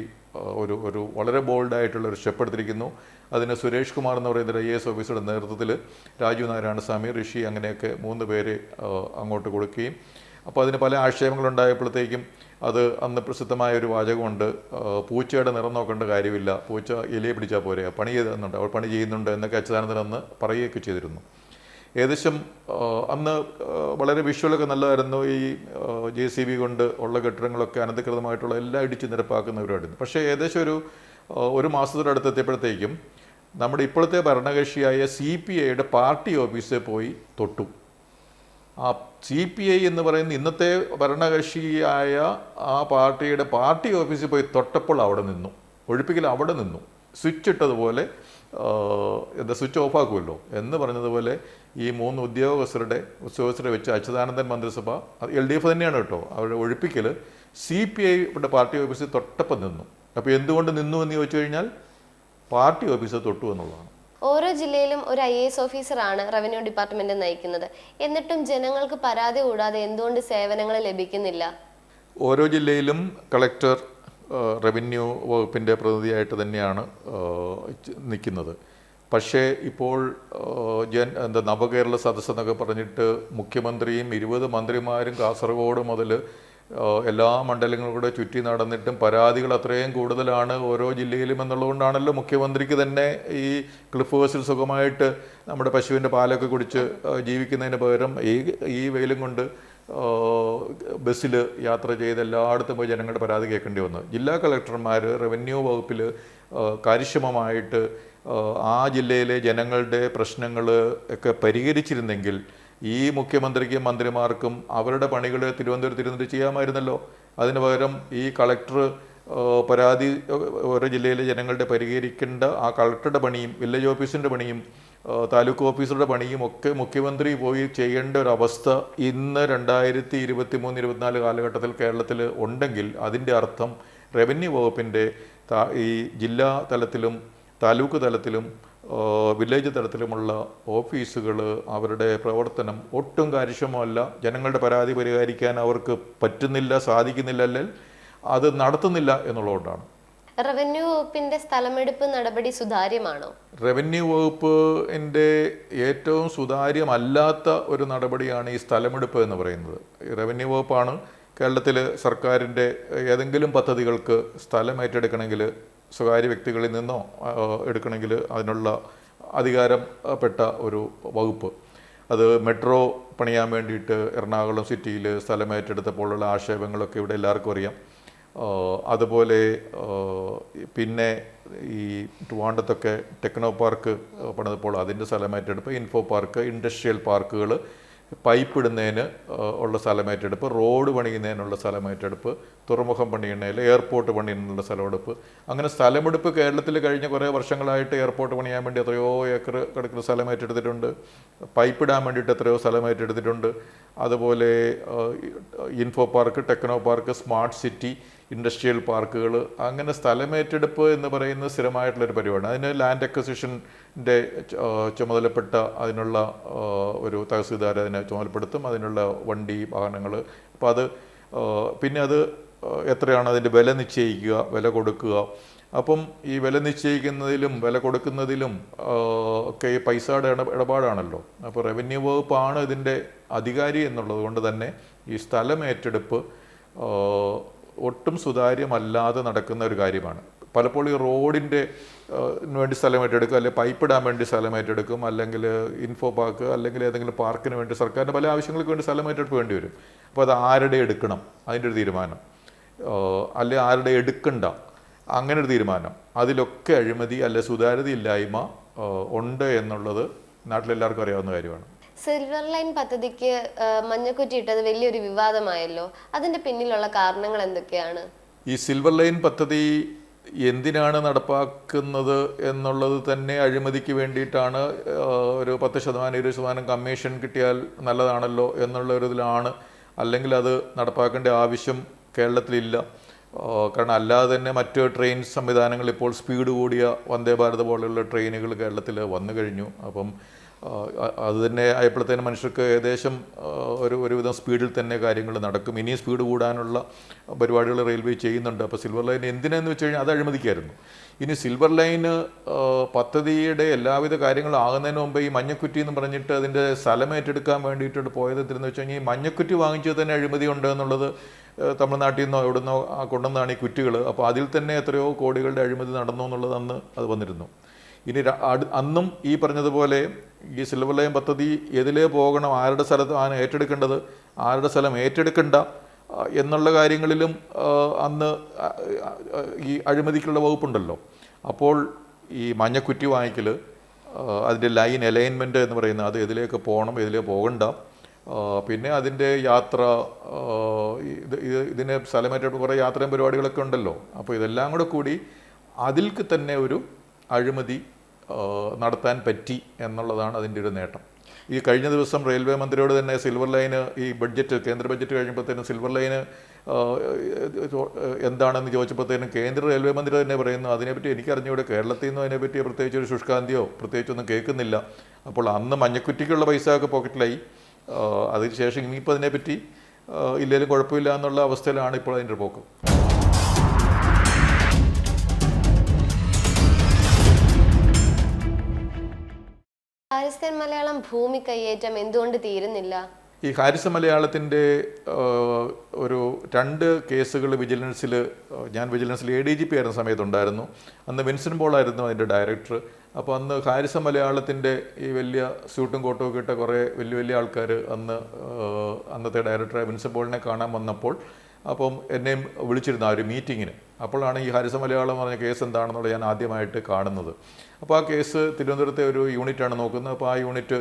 ഒരു വളരെ ബോൾഡായിട്ടുള്ളൊരു സ്റ്റെപ്പ് എടുത്തിരിക്കുന്നു. അതിന് സുരേഷ് കുമാർ എന്ന് പറയുന്ന ഒരു IAS ഓഫീസറുടെ നേതൃത്വത്തിൽ രാജീവ് നാരായണസ്വാമി, ഋഷി, അങ്ങനെയൊക്കെ 3 പേരെ അങ്ങോട്ട് കൊടുക്കുകയും അപ്പോൾ അതിന് പല ആക്ഷേപങ്ങളുണ്ടായപ്പോഴത്തേക്കും അത് അന്ന് പ്രസിദ്ധമായ ഒരു വാചകമുണ്ട്, പൂച്ചയുടെ നിറം നോക്കേണ്ട കാര്യമില്ല, പൂച്ച എലിയെ പിടിച്ചാൽ പോരെ, പണി ചെയ്തുന്നുണ്ട്, അവൾ പണി ചെയ്യുന്നുണ്ട് എന്നൊക്കെ അച്യുതാനന്ദൻ അന്ന് പറയുകയൊക്കെ ചെയ്തിരുന്നു. ഏകദേശം അന്ന് വളരെ വിഷ്വലൊക്കെ നല്ലതായിരുന്നു. ഈ JCB കൊണ്ട് ഉള്ള കെട്ടിടങ്ങളൊക്കെ അനധികൃതമായിട്ടുള്ള എല്ലാം ഇടിച്ച് നിരപ്പാക്കുന്നവരായിരുന്നു. പക്ഷേ ഏകദേശം ഒരു മാസത്തിനടുത്തെത്തിയപ്പോഴത്തേക്കും നമ്മുടെ ഇപ്പോഴത്തെ ഭരണകക്ഷിയായ CPIയുടെ പാർട്ടി ഓഫീസിൽ പോയി തൊട്ടു. ആ CPI എന്ന് പറയുന്ന ഇന്നത്തെ ഭരണകക്ഷിയായ ആ പാർട്ടിയുടെ പാർട്ടി ഓഫീസിൽ പോയി തൊട്ടപ്പോൾ അവിടെ നിന്നു, ഒഴിപ്പിക്കൽ അവിടെ നിന്നു. സ്വിച്ച് ഇട്ടതുപോലെ സ്വിച്ച് ഓഫ് ആക്കുമല്ലോ എന്ന് പറഞ്ഞതുപോലെ ഈ 3 ഉദ്യോഗസ്ഥരെ വെച്ച് അച്യുതാനന്ദൻ മന്ത്രിസഭ, LDF തന്നെയാണ് കേട്ടോ, അവരുടെ ഒഴിപ്പിക്കൽ CPIയുടെ പാർട്ടി ഓഫീസിൽ തൊട്ടപ്പം നിന്നു. അപ്പോൾ എന്തുകൊണ്ട് നിന്നു എന്ന് ചോദിച്ചു കഴിഞ്ഞാൽ പാർട്ടി ഓഫീസിൽ തൊട്ടു എന്നുള്ളതാണ്. ഓരോ ജില്ലയിലും ഒരു IAS ഓഫീസറാണ് റവന്യൂ ഡിപ്പാർട്ട്മെന്റ് നയിക്കുന്നത്. എന്നിട്ടും ജനങ്ങൾക്ക് പരാതി കൂടാതെ എന്തുകൊണ്ട് സേവനങ്ങൾ ലഭിക്കുന്നില്ല? ഓരോ ജില്ലയിലും കളക്ടർ റവന്യൂ വകുപ്പിൻ്റെ പ്രതിനിധിയായിട്ട് തന്നെയാണ് നിൽക്കുന്നത്. പക്ഷേ ഇപ്പോൾ നവകേരള സദസ്സ് എന്നൊക്കെ പറഞ്ഞിട്ട് മുഖ്യമന്ത്രിയും 20 മന്ത്രിമാരും കാസർഗോഡ് മുതൽ എല്ലാ മണ്ഡലങ്ങളിലൂടെ ചുറ്റി നടന്നിട്ടും പരാതികൾ അത്രയും കൂടുതലാണ് ഓരോ ജില്ലയിലും എന്നുള്ളതുകൊണ്ടാണല്ലോ മുഖ്യമന്ത്രിക്ക് തന്നെ ഈ ക്ലിഫ് ഹൗസിൽ സുഖമായിട്ട് നമ്മുടെ പശുവിൻ്റെ പാലൊക്കെ കുടിച്ച് ജീവിക്കുന്നതിന് പകരം ഈ വെയിലും കൊണ്ട് ബസ്സിൽ യാത്ര ചെയ്ത് എല്ലായിടത്തും പോയി ജനങ്ങളുടെ പരാതി കേൾക്കേണ്ടി വന്നു. ജില്ലാ കളക്ടർമാർ റവന്യൂ വകുപ്പിൽ കാര്യക്ഷമമായിട്ട് ആ ജില്ലയിലെ ജനങ്ങളുടെ പ്രശ്നങ്ങൾ ഒക്കെ പരിഹരിച്ചിരുന്നെങ്കിൽ ഈ മുഖ്യമന്ത്രിക്കും മന്ത്രിമാർക്കും അവരുടെ പണികൾ തിരുവനന്തപുരത്തിരുന്നിട്ട് ചെയ്യാമായിരുന്നല്ലോ. അതിന് പകരം ഈ കളക്ടർ പരാതി ഓരോ ജില്ലയിലെ ജനങ്ങളുടെ പരിഹരിക്കേണ്ട ആ കളക്ടറുടെ പണിയും വില്ലേജ് ഓഫീസിൻ്റെ പണിയും താലൂക്ക് ഓഫീസറുടെ പണിയും ഒക്കെ മുഖ്യമന്ത്രി പോയി ചെയ്യേണ്ട ഒരവസ്ഥ ഇന്ന് 2023-24 കാലഘട്ടത്തിൽ കേരളത്തിൽ ഉണ്ടെങ്കിൽ അതിൻ്റെ അർത്ഥം റവന്യൂ വകുപ്പിൻ്റെ ഈ ജില്ലാ തലത്തിലും താലൂക്ക് തലത്തിലും വില്ലേജ് തലത്തിലുമുള്ള ഓഫീസുകൾ അവരുടെ പ്രവർത്തനം ഒട്ടും കാര്യക്ഷമമല്ല. ജനങ്ങളുടെ പരാതി പരിഹരിക്കാൻ അവർക്ക് പറ്റുന്നില്ല, സാധിക്കുന്നില്ല, അല്ലെങ്കിൽ അത് നടത്തുന്നില്ല എന്നുള്ളതുകൊണ്ടാണ്. റവന്യൂ വകുപ്പിന്റെ സ്ഥലമെടുപ്പ് നടപടി സുതാര്യമാണോ? റവന്യൂ വകുപ്പിൻ്റെ ഏറ്റവും സുതാര്യമല്ലാത്ത ഒരു നടപടിയാണ് ഈ സ്ഥലമെടുപ്പ് എന്ന് പറയുന്നത്. റവന്യൂ വകുപ്പാണ് കേരളത്തിൽ സർക്കാരിൻ്റെ ഏതെങ്കിലും പദ്ധതികൾക്ക് സ്ഥലം ഏറ്റെടുക്കണമെങ്കിൽ സ്വകാര്യ വ്യക്തികളിൽ നിന്നോ എടുക്കണമെങ്കിൽ അതിനുള്ള അധികാരപ്പെട്ട ഒരു വകുപ്പ്. അത് മെട്രോ പണിയാൻ വേണ്ടിയിട്ട് എറണാകുളം സിറ്റിയിൽ സ്ഥലം ഏറ്റെടുത്തപ്പോഴുള്ള ആക്ഷേപങ്ങളൊക്കെ ഇവിടെ എല്ലാവർക്കും അറിയാം. അതുപോലെ പിന്നെ ഈ ട്രിവാൻഡ്രത്തൊക്കെ ടെക്നോ പാർക്ക് പണിതപ്പോൾ അതിൻ്റെ സ്ഥലമേറ്റെടുപ്പ്, ഇൻഫോ പാർക്ക്, ഇൻഡസ്ട്രിയൽ പാർക്കുകൾ, പൈപ്പ് ഇടുന്നതിന് ഉള്ള സ്ഥലമേറ്റെടുപ്പ്, റോഡ് പണിയുന്നതിനുള്ള സ്ഥലമേറ്റെടുപ്പ്, തുറമുഖം പണിയുന്നതിൽ, എയർപോർട്ട് പണിയുന്നതിനുള്ള സ്ഥലമെടുപ്പ്. അങ്ങനെ സ്ഥലമെടുപ്പ് കേരളത്തിൽ കഴിഞ്ഞ കുറേ വർഷങ്ങളായിട്ട് എയർപോർട്ട് പണിയാൻ വേണ്ടി എത്രയോ ഏക്കർ കിടക്കുന്ന സ്ഥലമേറ്റെടുത്തിട്ടുണ്ട്, പൈപ്പ് ഇടാൻ വേണ്ടിയിട്ട് എത്രയോ സ്ഥലമേറ്റെടുത്തിട്ടുണ്ട്. അതുപോലെ info park, techno park, smart city, industrial പാർക്കുകൾ, അങ്ങനെ സ്ഥലമേറ്റെടുപ്പ് എന്ന് പറയുന്നത് സ്ഥിരമായിട്ടുള്ളൊരു പരിപാടിയാണ്. അതിന് ലാൻഡ് അക്വസിഷൻ്റെ ചുമതലപ്പെട്ട അതിനുള്ള ഒരു തഹസീൽദാർ അതിനെ ചുമതലപ്പെടുത്തും, അതിനുള്ള വണ്ടി വാഹനങ്ങൾ. അപ്പോൾ അത് പിന്നെ അത് എത്രയാണ് അതിൻ്റെ വില നിശ്ചയിക്കുക, വില കൊടുക്കുക. അപ്പം ഈ വില നിശ്ചയിക്കുന്നതിലും വില കൊടുക്കുന്നതിലും ഒക്കെ ഈ പൈസയുടെ ഇടപാടാണല്ലോ. അപ്പോൾ റവന്യൂ വകുപ്പാണ് ഇതിൻ്റെ അധികാരി എന്നുള്ളത് കൊണ്ട് തന്നെ ഈ സ്ഥലമേറ്റെടുപ്പ് ഒട്ടും സുതാര്യമല്ലാതെ നടക്കുന്ന ഒരു കാര്യമാണ്. പലപ്പോഴും ഈ റോഡിൻ്റെ വേണ്ടി സ്ഥലമേറ്റെടുക്കും, അല്ലെങ്കിൽ പൈപ്പ് ഇടാൻ വേണ്ടി സ്ഥലമേറ്റെടുക്കും, അല്ലെങ്കിൽ ഇൻഫോ പാർക്ക്, അല്ലെങ്കിൽ ഏതെങ്കിലും പാർക്കിന് വേണ്ടി സർക്കാരിൻ്റെ പല ആവശ്യങ്ങൾക്ക് വേണ്ടി സ്ഥലമേറ്റെടുപ്പ് വേണ്ടി വരും. അപ്പോൾ അത് ആരുടെ എടുക്കണം അതിൻ്റെ ഒരു തീരുമാനം, അല്ലെങ്കിൽ ആരുടെ എടുക്കണ്ട അങ്ങനെ ഒരു തീരുമാനം, അതിലൊക്കെ അഴിമതി അല്ലെ സുതാര്യതയില്ലായ്മ ഉണ്ട് എന്നുള്ളത് നാട്ടിലെല്ലാവർക്കും അറിയാവുന്ന കാര്യമാണ്. സിൽവർ ലൈൻ പദ്ധതിക്ക് മഞ്ഞക്കുറ്റി ഇട്ടത് വലിയൊരു വിവാദമായല്ലോ. അതിന്റെ പിന്നിലുള്ള കാരണങ്ങൾ എന്തൊക്കെയാണ്? ഈ സിൽവർ ലൈൻ പദ്ധതി എന്തിനാണ് നടപ്പാക്കുന്നത് എന്നുള്ളത് തന്നെ അഴിമതിക്ക് വേണ്ടിയിട്ടാണ്. ഒരു 10% 20% കമ്മീഷൻ കിട്ടിയാൽ നല്ലതാണല്ലോ എന്നുള്ള ഒരു ഇതിലാണ്. അല്ലെങ്കിൽ അത് നടപ്പാക്കേണ്ട ആവശ്യം കേരളത്തിലില്ല. കാരണം അല്ലാതെ തന്നെ മറ്റ് ട്രെയിൻ സംവിധാനങ്ങൾ ഇപ്പോൾ സ്പീഡ് കൂടിയ വന്ദേ ഭാരത് പോലെയുള്ള ട്രെയിനുകൾ കേരളത്തിൽ വന്നു കഴിഞ്ഞു. അപ്പം അത് തന്നെ ആയപ്പോഴത്തേനും മനുഷ്യർക്ക് ഏകദേശം ഒരുവിധം സ്പീഡിൽ തന്നെ കാര്യങ്ങൾ നടക്കും. ഇനി സ്പീഡ് കൂടാനുള്ള പരിപാടികൾ റെയിൽവേ ചെയ്യുന്നുണ്ട്. അപ്പോൾ സിൽവർ ലൈൻ എന്തിനാന്ന് വെച്ച് കഴിഞ്ഞാൽ അത് അഴിമതിക്കായിരുന്നു. ഇനി സിൽവർ ലൈന് പദ്ധതിയുടെ എല്ലാവിധ കാര്യങ്ങളും ആകുന്നതിന് മുമ്പ് ഈ മഞ്ഞക്കുറ്റി എന്ന് പറഞ്ഞിട്ട് അതിൻ്റെ സ്ഥലം ഏറ്റെടുക്കാൻ വേണ്ടിയിട്ട് പോയത് എന്തിനെന്ന് വെച്ച് കഴിഞ്ഞാൽ ഈ മഞ്ഞക്കുറ്റി വാങ്ങിച്ചത് തന്നെ അഴിമതി ഉണ്ട് എന്നുള്ളത് തമിഴ്നാട്ടിൽ നിന്നോ എവിടുന്നോ കൊണ്ടുവന്നതാണ് ഈ കുറ്റികൾ. അപ്പോൾ അതിൽ തന്നെ എത്രയോ കോടികളുടെ അഴിമതി നടന്നു എന്നുള്ളത് അന്ന് അത് വന്നിരുന്നു. ഇനി അന്നും ഈ പറഞ്ഞതുപോലെ ഈ സിൽവർ ലൈൻ പദ്ധതി എതിലേ പോകണം, ആരുടെ സ്ഥലത്ത് ആണ് ഏറ്റെടുക്കേണ്ടത്, ആരുടെ സ്ഥലം ഏറ്റെടുക്കണ്ട എന്നുള്ള കാര്യങ്ങളിലും അന്ന് ഈ അഴിമതിക്കുള്ള വകുപ്പുണ്ടല്ലോ. അപ്പോൾ ഈ മഞ്ഞക്കുറ്റി വാങ്ങിക്കൽ, അതിൻ്റെ ലൈൻ അലൈൻമെൻറ്റ് എന്ന് പറയുന്നത് അത് എതിലേക്ക് പോകണം, എതിലേ പോകണ്ട, പിന്നെ അതിൻ്റെ യാത്ര, ഇതിന് സ്ഥലമേറ്റെടുപ്പ് കുറേ യാത്രയും പരിപാടികളൊക്കെ ഉണ്ടല്ലോ. അപ്പോൾ ഇതെല്ലാം കൂടി അതിൽക്ക് തന്നെ ഒരു അഴിമതി നടത്താൻ പറ്റി എന്നുള്ളതാണ് അതിൻ്റെ ഒരു നേട്ടം. ഈ കഴിഞ്ഞ ദിവസം റെയിൽവേ മന്ത്രിയോട് തന്നെ സിൽവർ ലൈന് ഈ ബഡ്ജറ്റ്, കേന്ദ്ര ബഡ്ജറ്റ് കഴിഞ്ഞപ്പോഴത്തേനും സിൽവർ ലൈന് എന്താണെന്ന് ചോദിച്ചപ്പോഴത്തേനും കേന്ദ്ര റെയിൽവേ മന്ത്രി തന്നെ പറയുന്നു അതിനെപ്പറ്റി എനിക്കറിഞ്ഞൂടെ, കേരളത്തിൽ നിന്നും അതിനെപ്പറ്റി പ്രത്യേകിച്ച് ഒരു ശുഷ്കാന്തിയോ പ്രത്യേകിച്ചൊന്നും കേൾക്കുന്നില്ല. അപ്പോൾ അന്ന് മഞ്ഞക്കുറ്റിക്കുള്ള പൈസ ഒക്കെ പോക്കറ്റിലായി. അതിനുശേഷം ഇനിയിപ്പോൾ അതിനെപ്പറ്റി ഇല്ലെങ്കിലും കുഴപ്പമില്ല എന്നുള്ള അവസ്ഥയിലാണ് ഇപ്പോൾ അതിൻ്റെ പോക്ക്. ഹാരിസൺ മലയാളം ഭൂമി കയ്യേറ്റം എന്തുകൊണ്ട് തീരുന്നില്ല? ഈ ഹാരിസൺ മലയാളത്തിൻ്റെ ഒരു 2 കേസുകൾ വിജിലൻസിൽ, ഞാൻ വിജിലൻസിൽ ADGP ആയിരുന്ന സമയത്തുണ്ടായിരുന്നു. അന്ന് വിൻസെൻ്റ് പോൾ ആയിരുന്നു അതിൻ്റെ ഡയറക്ടർ. അപ്പോൾ അന്ന് ഹാരിസൺ മലയാളത്തിൻ്റെ ഈ വലിയ സ്യൂട്ടും കോട്ടും ഒക്കെ ഇട്ട കുറേ വലിയ ആൾക്കാർ അന്നത്തെ ഡയറക്ടറായ വിൻസെൻ്റ് പോളിനെ കാണാൻ വന്നപ്പോൾ അപ്പം എന്നെയും വിളിച്ചിരുന്നു ആ ഒരു മീറ്റിങ്ങിന്. അപ്പോഴാണ് ഈ ഹാരിസൺ മലയാളം പറഞ്ഞ കേസ് എന്താണെന്നുള്ളത് ഞാൻ ആദ്യമായിട്ട് കാണുന്നത്. അപ്പോൾ ആ കേസ് തിരുവനന്തപുരത്തെ ഒരു യൂണിറ്റാണ് നോക്കുന്നത്. അപ്പോൾ ആ യൂണിറ്റ്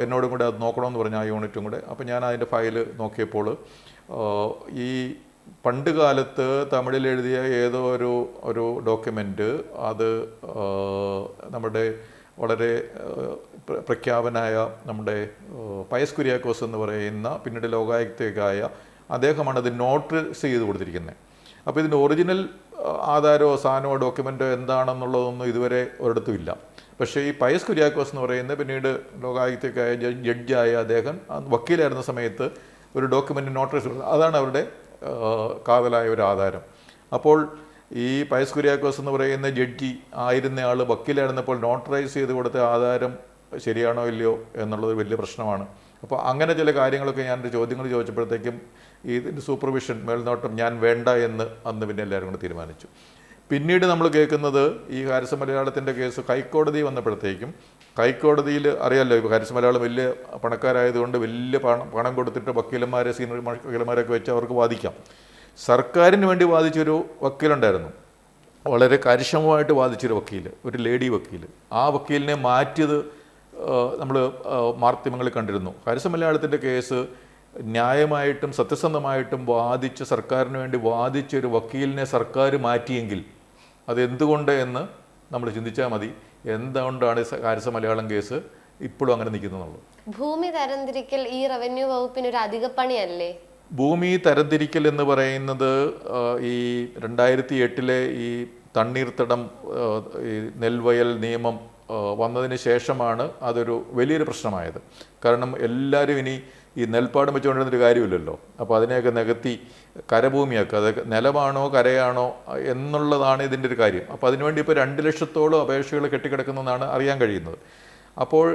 എന്നോടും കൂടെ അത് നോക്കണമെന്ന് പറഞ്ഞു, ആ യൂണിറ്റും കൂടെ. അപ്പോൾ ഞാൻ അതിൻ്റെ ഫയൽ നോക്കിയപ്പോൾ ഈ പണ്ട് കാലത്ത് തമിഴിൽ എഴുതിയ ഏതോ ഒരു ഡോക്യുമെൻ്റ്, അത് നമ്മുടെ വളരെ പ്രഖ്യാപനായ നമ്മുടെ പയസ് കുര്യാക്കോസ് എന്ന് പറയുന്ന പിന്നീട് ലോകായുക്തയായ അദ്ദേഹമാണ് അത് നോട്ടറൈസ് ചെയ്ത് കൊടുത്തിരിക്കുന്നത്. അപ്പോൾ ഇതിൻ്റെ ഒറിജിനൽ ആധാരമോ സാധനമോ ഡോക്യുമെൻ്റോ എന്താണെന്നുള്ളതൊന്നും ഇതുവരെ ഒരിടത്തുമില്ല. പക്ഷേ ഈ പയസ് കുര്യാക്കോസ് എന്ന് പറയുന്നത് പിന്നീട് ലോകായുക്തയായ ജഡ്ജായ അദ്ദേഹം വക്കീലായിരുന്ന സമയത്ത് ഒരു ഡോക്യുമെൻ്റ് നോട്ടറൈസ്, അതാണ് അവരുടെ കാതലായ ഒരു ആധാരം. അപ്പോൾ ഈ പയസ് കുര്യാക്കോസ് എന്ന് പറയുന്ന ജഡ്ജി ആയിരുന്നയാൾ വക്കീലായിരുന്നപ്പോൾ നോട്ടറൈസ് ചെയ്ത് കൊടുത്ത ആധാരം ശരിയാണോ ഇല്ലയോ എന്നുള്ളത് വലിയ പ്രശ്നമാണ്. അപ്പോൾ അങ്ങനെ ചില കാര്യങ്ങളൊക്കെ ഞാൻ ചോദ്യങ്ങൾ ചോദിച്ചപ്പോഴത്തേക്കും ഇതിൻ്റെ സൂപ്പർവിഷൻ, മേൽനോട്ടം ഞാൻ വേണ്ട എന്ന് അന്ന് പിന്നെ എല്ലാവരും കൂടെ തീരുമാനിച്ചു. പിന്നീട് നമ്മൾ കേൾക്കുന്നത് ഈ ഹാരിസൺ മലയാളത്തിൻ്റെ കേസ് ഹൈക്കോടതി വന്നപ്പോഴത്തേക്കും, ഹൈക്കോടതിയിൽ അറിയാമല്ലോ, ഇപ്പോൾ ഹാരിസൺ മലയാളം വലിയ പണക്കാരായതുകൊണ്ട് വലിയ പണം കൊടുത്തിട്ട് വക്കീലന്മാരെ, സീനിയർ വക്കീലന്മാരൊക്കെ വെച്ച് അവർക്ക് വാദിക്കാം. സർക്കാരിന് വേണ്ടി വാദിച്ചൊരു വക്കീലുണ്ടായിരുന്നു, വളരെ കാര്യക്ഷമമായിട്ട് വാദിച്ചൊരു വക്കീൽ, ഒരു ലേഡി വക്കീൽ. ആ വക്കീലിനെ മാറ്റിയത് നമ്മൾ മാധ്യമങ്ങളിൽ കണ്ടിരുന്നു. ഹാരിസൺ മലയാളത്തിൻ്റെ കേസ് ന്യായമായിട്ടും സത്യസന്ധമായിട്ടും വാദിച്ച് സർക്കാരിന് വേണ്ടി വാദിച്ച ഒരു വക്കീലിനെ സർക്കാർ മാറ്റിയെങ്കിൽ അതെന്തുകൊണ്ട് എന്ന് നമ്മൾ ചിന്തിച്ചാൽ മതി. എന്തുകൊണ്ടാണ് ഹാരിസൺ മലയാളം കേസ് ഇപ്പോഴും അങ്ങനെ നിൽക്കുന്നുള്ളൂ. ഭൂമി തരംതിരിക്കൽ ഈ റവന്യൂ വകുപ്പിന് ഒരു അധിക പണിയല്ലേ? ഭൂമി തരംതിരിക്കൽ എന്ന് പറയുന്നത് ഈ 2008 ഈ തണ്ണീർത്തടം ഈ നെൽവയൽ നിയമം വന്നതിന് ശേഷമാണ് അതൊരു വലിയൊരു പ്രശ്നമായത്. കാരണം എല്ലാവരും ഇനി ഈ നെൽപ്പാടം വെച്ചുകൊണ്ടിരുന്നൊരു കാര്യമില്ലല്ലോ. അപ്പോൾ അതിനെയൊക്കെ നികത്തി കരഭൂമിയാക്കുക, അത് നിലമാണോ കരയാണോ എന്നുള്ളതാണ് ഇതിൻ്റെ ഒരു കാര്യം. അപ്പോൾ അതിനുവേണ്ടി ഇപ്പോൾ 2 ലക്ഷത്തോളം അപേക്ഷകൾ കെട്ടിക്കിടക്കുന്നതെന്നാണ് അറിയാൻ കഴിയുന്നത്. അപ്പോൾ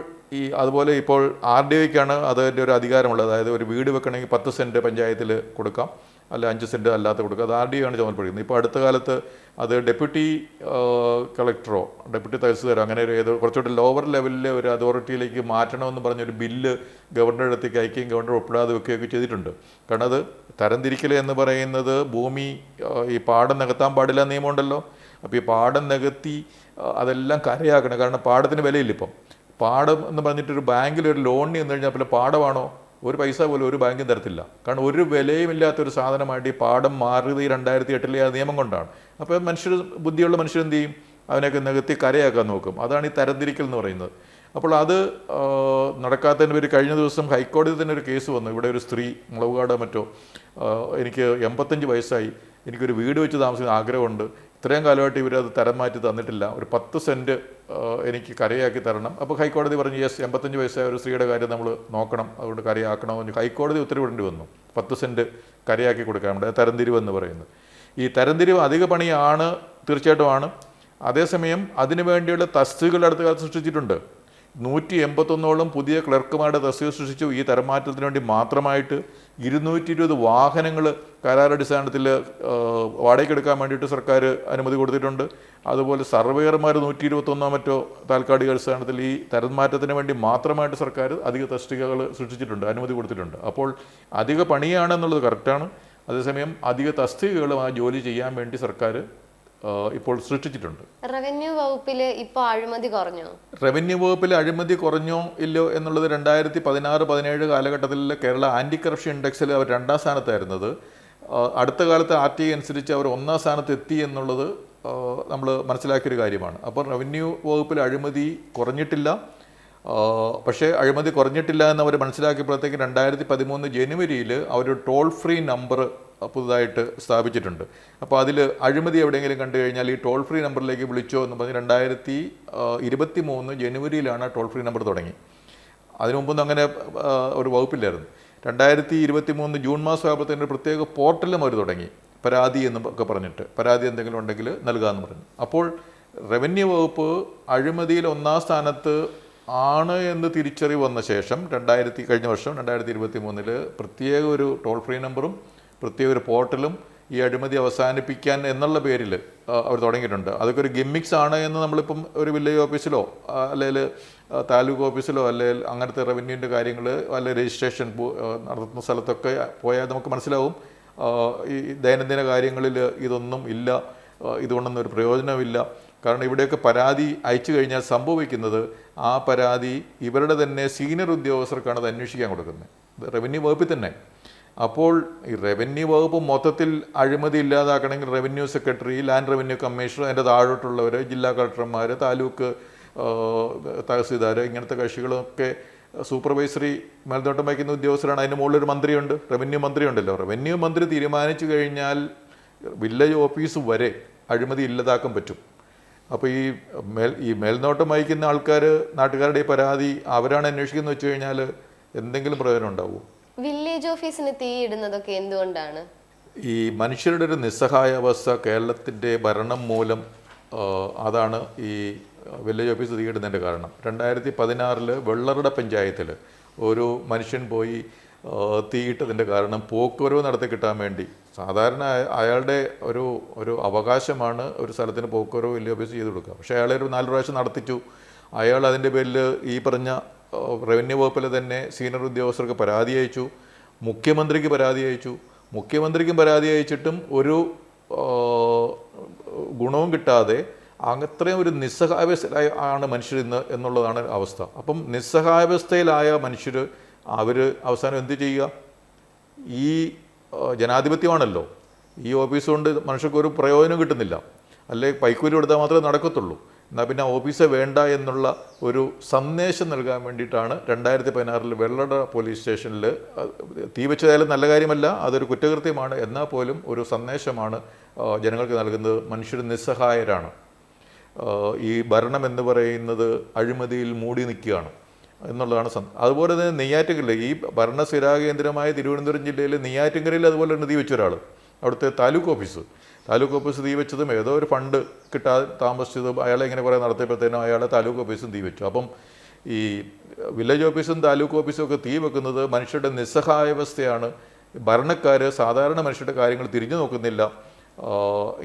അതുപോലെ ഇപ്പോൾ RDOയ്ക്കാണ് അതിൻ്റെ ഒരു അധികാരമുള്ളത്. അതായത് ഒരു വീട് വെക്കണമെങ്കിൽ 10 സെൻറ്റ് പഞ്ചായത്തിൽ കൊടുക്കാം, അല്ല 5 സെൻറ്റ് അല്ലാത്ത കൊടുക്കുക. അത് RDO ആണ് ചുമതലപ്പെടുന്നത്. ഇപ്പോൾ അടുത്ത കാലത്ത് അത് ഡെപ്യൂട്ടി കളക്ടറോ ഡെപ്യൂട്ടി തഹസിൽദാരോ അങ്ങനെ ഏതോ കുറച്ചുകൂടി ലോവർ ലെവലിലെ ഒരു അതോറിറ്റിയിലേക്ക് മാറ്റണമെന്ന് പറഞ്ഞൊരു ബില്ല് ഗവർണറുടെ അടുത്തേക്ക് അയക്കുകയും ഗവർണർ ഒപ്പിടാതെ വെക്കുകയൊക്കെ ചെയ്തിട്ടുണ്ട്. കാരണം അത് തരംതിരിക്കൽ എന്ന് പറയുന്നത് ഭൂമി ഈ പാടം നികത്താൻ പാടില്ല നിയമമുണ്ടല്ലോ. അപ്പോൾ ഈ പാടം നികത്തി അതെല്ലാം കരയാക്കണം. കാരണം പാടത്തിന് വിലയില്ല. ഇപ്പം പാടം എന്ന് പറഞ്ഞിട്ടൊരു ബാങ്കിൽ ഒരു ലോണിന് ചെന്ന് കഴിഞ്ഞാൽ പിന്നെ പാടമാണോ ഒരു പൈസ പോലും ഒരു ബാങ്കും തരത്തില്ല. കാരണം ഒരു വിലയുമില്ലാത്തൊരു സാധനമായിട്ട് ഈ പാടം മാറിയത് ഈ 2008 ആ നിയമം കൊണ്ടാണ്. അപ്പോൾ ബുദ്ധിയുള്ള മനുഷ്യർ എന്ത് ചെയ്യും? അവനൊക്കെ നികത്തി കരയാക്കാൻ നോക്കും. അതാണ് ഈ തരംതിരിക്കൽ എന്ന് പറയുന്നത്. അപ്പോൾ അത് നടക്കാത്തതിന് പേര് കഴിഞ്ഞ ദിവസം ഹൈക്കോടതി തന്നെ ഒരു കേസ് വന്നു. ഇവിടെ ഒരു സ്ത്രീ മുളവുകാട് മറ്റോ, എനിക്ക് 85 വയസ്സായി, എനിക്കൊരു വീട് വെച്ച് താമസിക്കുന്ന ആഗ്രഹമുണ്ട്, ഇത്രയും കാലമായിട്ട് ഇവരത് തരം മാറ്റി തന്നിട്ടില്ല. ഒരു 10 സെൻറ്റ് എനിക്ക് കരയാക്കി തരണം. അപ്പോൾ ഹൈക്കോടതി പറഞ്ഞു യെസ്, 85 വയസ്സായ ഒരു സ്ത്രീയുടെ കാര്യം നമ്മൾ നോക്കണം, അതുകൊണ്ട് കരയാക്കണമെന്ന് ഹൈക്കോടതി ഉത്തരവിടേണ്ടി വന്നു. 10 സെൻറ്റ് കരയാക്കി കൊടുക്കാൻ വേണ്ടി തരംതിരിവെന്ന് പറയുന്നത്. ഈ തരംതിരിവ് അധിക പണിയാണ്, തീർച്ചയായിട്ടും ആണ്. അതേസമയം അതിനു വേണ്ടിയുള്ള തസ്തികകൾ അടുത്ത കാലത്ത് സൃഷ്ടിച്ചിട്ടുണ്ട്. 181ഓളം പുതിയ ക്ലർക്കുമാരുടെ തസ്തിക സൃഷ്ടിച്ചു. ഈ തരംമാറ്റത്തിന് വേണ്ടി മാത്രമായിട്ട് 220 വാഹനങ്ങൾ കരാറടിസ്ഥാനത്തിൽ വാടകയ്ക്കെടുക്കാൻ വേണ്ടിയിട്ട് സർക്കാർ അനുമതി കൊടുത്തിട്ടുണ്ട്. അതുപോലെ സർവേയർമാർ 121 മറ്റോ താൽക്കാലിക അടിസ്ഥാനത്തിൽ ഈ തരംമാറ്റത്തിന് വേണ്ടി മാത്രമായിട്ട് സർക്കാർ അധിക തസ്തികകൾ സൃഷ്ടിച്ചിട്ടുണ്ട്, അനുമതി കൊടുത്തിട്ടുണ്ട്. അപ്പോൾ അധിക പണിയാണെന്നുള്ളത് കറക്റ്റാണ്. അതേസമയം അധിക തസ്തികകളും ആ ജോലി ചെയ്യാൻ വേണ്ടി സർക്കാർ ഇപ്പോൾ സൃഷ്ടിച്ചിട്ടുണ്ട്. റവന്യൂ വകുപ്പിൽ ഇപ്പോൾ അഴിമതി കുറഞ്ഞോ? റവന്യൂ വകുപ്പിൽ അഴിമതി കുറഞ്ഞോ ഇല്ലയോ എന്നുള്ളത് 2016-17 കാലഘട്ടത്തിൽ കേരള ആൻറ്റി കറപ്ഷൻ ഇൻഡെക്സിൽ അവർ 2ാം സ്ഥാനത്തായിരുന്നത്. അടുത്ത കാലത്ത് RTI അനുസരിച്ച് അവർ 1ാം സ്ഥാനത്ത് എത്തി എന്നുള്ളത് നമ്മൾ മനസ്സിലാക്കിയൊരു കാര്യമാണ്. അപ്പോൾ റവന്യൂ വകുപ്പിൽ അഴിമതി കുറഞ്ഞിട്ടില്ല. പക്ഷേ അഴിമതി കുറഞ്ഞിട്ടില്ല എന്നവർ മനസ്സിലാക്കിയപ്പോഴത്തേക്ക് 2013 ജനുവരിയിൽ അവർ ടോൾ ഫ്രീ നമ്പർ പുതുതായിട്ട് സ്ഥാപിച്ചിട്ടുണ്ട്. അപ്പോൾ അതിൽ അഴിമതി എവിടെയെങ്കിലും കണ്ടു കഴിഞ്ഞാൽ ഈ ടോൾ ഫ്രീ നമ്പറിലേക്ക് വിളിച്ചോ എന്ന് പറഞ്ഞ് 2023 ജനുവരിയിലാണ് ടോൾ ഫ്രീ നമ്പർ തുടങ്ങി. അതിനു മുമ്പൊന്നും അങ്ങനെ ഒരു വകുപ്പില്ലായിരുന്നു. 2023 ജൂൺ മാസം ആകുമ്പോഴത്തേന് ഒരു പ്രത്യേക പോർട്ടലും അവർ തുടങ്ങി, പരാതി എന്നൊക്കെ പറഞ്ഞിട്ട്, പരാതി എന്തെങ്കിലും ഉണ്ടെങ്കിൽ നൽകാമെന്ന് പറഞ്ഞു. അപ്പോൾ റവന്യൂ വകുപ്പ് അഴിമതിയിൽ 1ാം സ്ഥാനത്ത് ആണ് എന്ന് തിരിച്ചറിവ് വന്ന ശേഷം കഴിഞ്ഞ വർഷം 2023 പ്രത്യേക ഒരു ടോൾ ഫ്രീ നമ്പറും പ്രത്യേക ഒരു പോർട്ടലും ഈ അഴിമതി അവസാനിപ്പിക്കാൻ എന്നുള്ള പേരിൽ അവർ തുടങ്ങിയിട്ടുണ്ട്. അതൊക്കെ ഒരു ഗിമ്മിക്സ് ആണ് എന്ന് നമ്മളിപ്പം ഒരു വില്ലേജ് ഓഫീസിലോ അല്ലെങ്കിൽ താലൂക്ക് ഓഫീസിലോ അല്ലെങ്കിൽ അങ്ങനത്തെ റവന്യൂവിൻ്റെ കാര്യങ്ങൾ അല്ലെങ്കിൽ രജിസ്ട്രേഷൻ നടത്തുന്ന സ്ഥലത്തൊക്കെ പോയാൽ നമുക്ക് മനസ്സിലാവും. ഈ ദൈനംദിന കാര്യങ്ങളിൽ ഇതൊന്നും ഇല്ല, ഇതുകൊണ്ടൊന്നും ഒരു പ്രയോജനമില്ല. കാരണം ഇവിടെയൊക്കെ പരാതി അയച്ചു കഴിഞ്ഞാൽ സംഭവിക്കുന്നത് ആ പരാതി ഇവരുടെ തന്നെ സീനിയർ ഉദ്യോഗസ്ഥർക്കാണ് അത് അന്വേഷിക്കാൻ കൊടുക്കുന്നത്, റവന്യൂ വകുപ്പിൽ തന്നെ. അപ്പോൾ ഈ റവന്യൂ വകുപ്പ് മൊത്തത്തിൽ അഴിമതി ഇല്ലാതാക്കണമെങ്കിൽ revenue secretary, land revenue commissioner, അതിൻ്റെ താഴോട്ടുള്ളവർ, ജില്ലാ കളക്ടർമാർ, താലൂക്ക് തഹസീൽദാർ, ഇങ്ങനത്തെ കക്ഷികളൊക്കെ സൂപ്പർവൈസറി മേൽനോട്ടം വഹിക്കുന്ന ഉദ്യോഗസ്ഥരാണ്. അതിന് മുകളിലൊരു മന്ത്രിയുണ്ട്, റവന്യൂ മന്ത്രി ഉണ്ടല്ലോ. റവന്യൂ മന്ത്രി തീരുമാനിച്ചു കഴിഞ്ഞാൽ വില്ലേജ് ഓഫീസ് വരെ അഴിമതി ഇല്ലാതാക്കാൻ പറ്റും. അപ്പോൾ ഈ മേൽനോട്ടം വഹിക്കുന്ന ആൾക്കാർ, നാട്ടുകാരുടെ ഈ പരാതി അവരാണ് അന്വേഷിക്കുന്നത് വെച്ച് കഴിഞ്ഞാൽ എന്തെങ്കിലും പ്രയോജനം ഉണ്ടാവുമോ? വില്ലേജ് ഓഫീസിന് തീ ഇടുന്നതൊക്കെ എന്തുകൊണ്ടാണ്? ഈ മനുഷ്യരുടെ ഒരു നിസ്സഹായാവസ്ഥ കേരളത്തിൻ്റെ ഭരണം മൂലം, അതാണ് ഈ വില്ലേജ് ഓഫീസ് തീയിടുന്നതിൻ്റെ കാരണം. 2016 വെള്ളറട പഞ്ചായത്തിൽ ഒരു മനുഷ്യൻ പോയി തീയിട്ടതിൻ്റെ കാരണം പോക്കുവരവ് നടത്തി കിട്ടാൻ വേണ്ടി. സാധാരണ അയാളുടെ ഒരു അവകാശമാണ് ഒരു സ്ഥലത്തിന് പോക്കുവരവ് വില്ലേജ് ഓഫീസ് ചെയ്ത് കൊടുക്കുക. പക്ഷേ അയാളെ ഒരു 4 പ്രാവശ്യം നടത്തിച്ചു. അയാൾ അതിൻ്റെ പേരിൽ ഈ പറഞ്ഞ റവന്യൂ വകുപ്പിലെ തന്നെ സീനിയർ ഉദ്യോഗസ്ഥർക്ക് പരാതി അയച്ചു, മുഖ്യമന്ത്രിക്ക് പരാതി അയച്ചു. മുഖ്യമന്ത്രിക്കും പരാതി അയച്ചിട്ടും ഒരു ഗുണവും കിട്ടാതെ അത്രയും ഒരു നിസ്സഹായാവസ്ഥയിലായ ആണ് മനുഷ്യർ ഇന്ന് എന്നുള്ളതാണ് അവസ്ഥ. അപ്പം നിസ്സഹായാവസ്ഥയിലായ മനുഷ്യർ അവർ അവസാനം എന്ത് ചെയ്യുക? ഈ ജനാധിപത്യമാണല്ലോ, ഈ ഓഫീസ് കൊണ്ട് മനുഷ്യർക്ക് ഒരു പ്രയോജനം കിട്ടുന്നില്ല, അല്ലെ പൈക്കൂലി കൊടുത്താൽ മാത്രമേ നടക്കത്തുള്ളൂ. എന്നാൽ പിന്നെ ഓഫീസ് വേണ്ട എന്നുള്ള ഒരു സന്ദേശം നൽകാൻ വേണ്ടിയിട്ടാണ് 2016 വെള്ളറട പോലീസ് സ്റ്റേഷനിൽ തീ വെച്ചതായാലും നല്ല കാര്യമല്ല, അതൊരു കുറ്റകൃത്യമാണ്. എന്നാൽ പോലും ഒരു സന്ദേശമാണ് ജനങ്ങൾക്ക് നൽകുന്നത്. മനുഷ്യർ നിസ്സഹായരാണ്. ഈ ഭരണം എന്ന് പറയുന്നത് അഴിമതിയിൽ മൂടി നിൽക്കുകയാണ് എന്നുള്ളതാണ്. അതുപോലെ തന്നെ നെയ്യാറ്റിൻകരയിൽ, ഈ ഭരണസ്ഥിരാ കേന്ദ്രമായ തിരുവനന്തപുരം ജില്ലയിൽ നെയ്യാറ്റിൻകരയിൽ അതുപോലെ തന്നെ തീ വെച്ച ഒരാൾ, അവിടുത്തെ താലൂക്ക് ഓഫീസ് തീ വെച്ചതും ഏതോ ഒരു ഫണ്ട് കിട്ടാതെ താമസിച്ചതും അയാളെ ഇങ്ങനെ കുറേ നടത്തിയപ്പോഴത്തേനും അയാളെ താലൂക്ക് ഓഫീസും തീ വെച്ചു. അപ്പം ഈ വില്ലേജ് ഓഫീസും താലൂക്ക് ഓഫീസും ഒക്കെ തീ വെക്കുന്നത് മനുഷ്യരുടെ നിസ്സഹായാവസ്ഥയാണ്. ഭരണക്കാർ സാധാരണ മനുഷ്യരുടെ കാര്യങ്ങൾ തിരിഞ്ഞു നോക്കുന്നില്ല.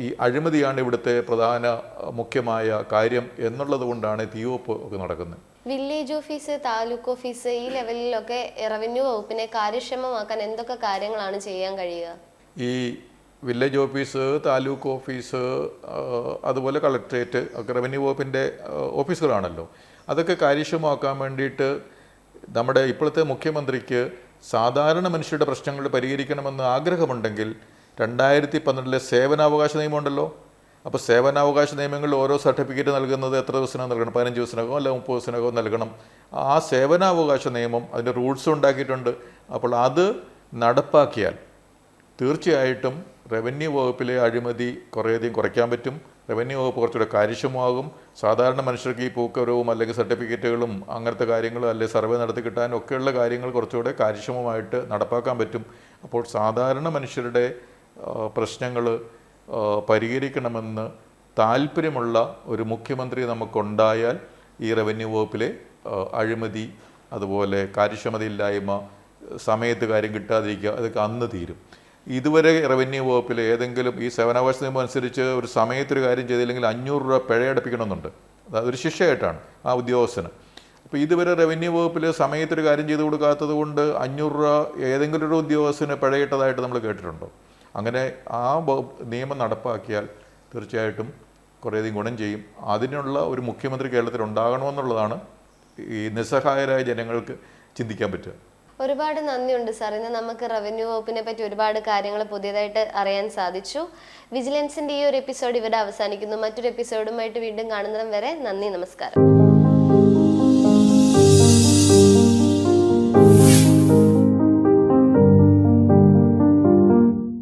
ഈ അഴിമതിയാണ് ഇവിടുത്തെ പ്രധാന മുഖ്യമായ കാര്യം എന്നുള്ളത് കൊണ്ടാണ് തീവെപ്പ് ഒക്കെ നടക്കുന്നത്. വില്ലേജ് ഓഫീസ്, താലൂക്ക് ഓഫീസ്, ഈ ലെവലിലൊക്കെ റവന്യൂ വകുപ്പിനെ കാര്യക്ഷമമാക്കാൻ എന്തൊക്കെ കാര്യങ്ങളാണ് ചെയ്യാൻ കഴിയുക? ഈ വില്ലേജ് ഓഫീസ്, താലൂക്ക് ഓഫീസ്, അതുപോലെ കളക്ട്രേറ്റ് ഒക്കെ റവന്യൂ വകുപ്പിൻ്റെ ഓഫീസുകളാണല്ലോ. അതൊക്കെ കാര്യക്ഷമമാക്കാൻ വേണ്ടിയിട്ട് നമ്മുടെ ഇപ്പോഴത്തെ മുഖ്യമന്ത്രിക്ക് സാധാരണ മനുഷ്യരുടെ പ്രശ്നങ്ങൾ പരിഹരിക്കണമെന്ന് ആഗ്രഹമുണ്ടെങ്കിൽ 2012 സേവനാവകാശ നിയമമുണ്ടല്ലോ. അപ്പോൾ സേവനാവകാശ നിയമങ്ങളിൽ ഓരോ സർട്ടിഫിക്കറ്റ് നൽകുന്നത് എത്ര ദിവസത്തിനകം നൽകണം? 15 ദിവസത്തിനകമോ അല്ല 30 ദിവസത്തിനകമോ നൽകണം. ആ സേവനാവകാശ നിയമം അതിൻ്റെ റൂൾസ് ഉണ്ടാക്കിയിട്ടുണ്ട്. അപ്പോൾ അത് നടപ്പാക്കിയാൽ തീർച്ചയായിട്ടും റവന്യൂ വകുപ്പിലെ അഴിമതി കുറേയധികം കുറയ്ക്കാൻ പറ്റും. റവന്യൂ വകുപ്പ് കുറച്ചുകൂടെ കാര്യക്ഷമമാകും. സാധാരണ മനുഷ്യർക്ക് ഈ പൂക്കരവും അല്ലെങ്കിൽ സർട്ടിഫിക്കറ്റുകളും അങ്ങനത്തെ കാര്യങ്ങളും അല്ലെങ്കിൽ സർവേ നടത്തി കിട്ടാനും ഒക്കെയുള്ള കാര്യങ്ങൾ കുറച്ചുകൂടെ കാര്യക്ഷമമായിട്ട് നടപ്പാക്കാൻ പറ്റും. അപ്പോൾ സാധാരണ മനുഷ്യരുടെ പ്രശ്നങ്ങൾ പരിഹരിക്കണമെന്ന് താല്പര്യമുള്ള ഒരു മുഖ്യമന്ത്രി നമുക്കുണ്ടായാൽ ഈ റവന്യൂ വകുപ്പിലെ അഴിമതി, അതുപോലെ കാര്യക്ഷമതയില്ലായ്മ, സമയത്ത് കാര്യം കിട്ടാതിരിക്കുക, അതൊക്കെ അന്ന് തീരും. ഇതുവരെ റവന്യൂ വകുപ്പിൽ ഏതെങ്കിലും ഈ സേവനാവകാശ നിയമം അനുസരിച്ച് ഒരു സമയത്തൊരു കാര്യം ചെയ്തില്ലെങ്കിൽ 500 രൂപ പിഴയടപ്പിക്കണമെന്നുണ്ട്. അതൊരു ശിക്ഷയായിട്ടാണ് ആ ഉദ്യോഗസ്ഥന്. അപ്പോൾ ഇതുവരെ റവന്യൂ വകുപ്പിൽ സമയത്തൊരു കാര്യം ചെയ്തു കൊടുക്കാത്തത് കൊണ്ട് 500 രൂപ ഏതെങ്കിലും ഒരു ഉദ്യോഗസ്ഥന് പിഴയിട്ടതായിട്ട് നമ്മൾ കേട്ടിട്ടുണ്ടോ? അങ്ങനെ ആ നിയമം നടപ്പാക്കിയാൽ തീർച്ചയായിട്ടും കുറേയധികം ഗുണം ചെയ്യും. അതിനുള്ള ഒരു മുഖ്യമന്ത്രി കേരളത്തിൽ ഉണ്ടാകണമെന്നുള്ളതാണ് ഈ നിസ്സഹായരായ ജനങ്ങൾക്ക് ചിന്തിക്കാൻ പറ്റുക. ഒരുപാട് നന്ദിയുണ്ട് സാർ. ഇന്ന് നമുക്ക് റവന്യൂ വകുപ്പിനെ പറ്റി ഒരുപാട് കാര്യങ്ങൾ പുതിയതായിട്ട് അറിയാൻ സാധിച്ചു. വിജിലൻസിന്റെ ഈ ഒരു എപ്പിസോഡ് ഇവിടെ അവസാനിക്കുന്നു. മറ്റൊരു എപ്പിസോഡുമായിട്ട് വീണ്ടും കാണുന്നതും വരെ നന്ദി, നമസ്കാരം.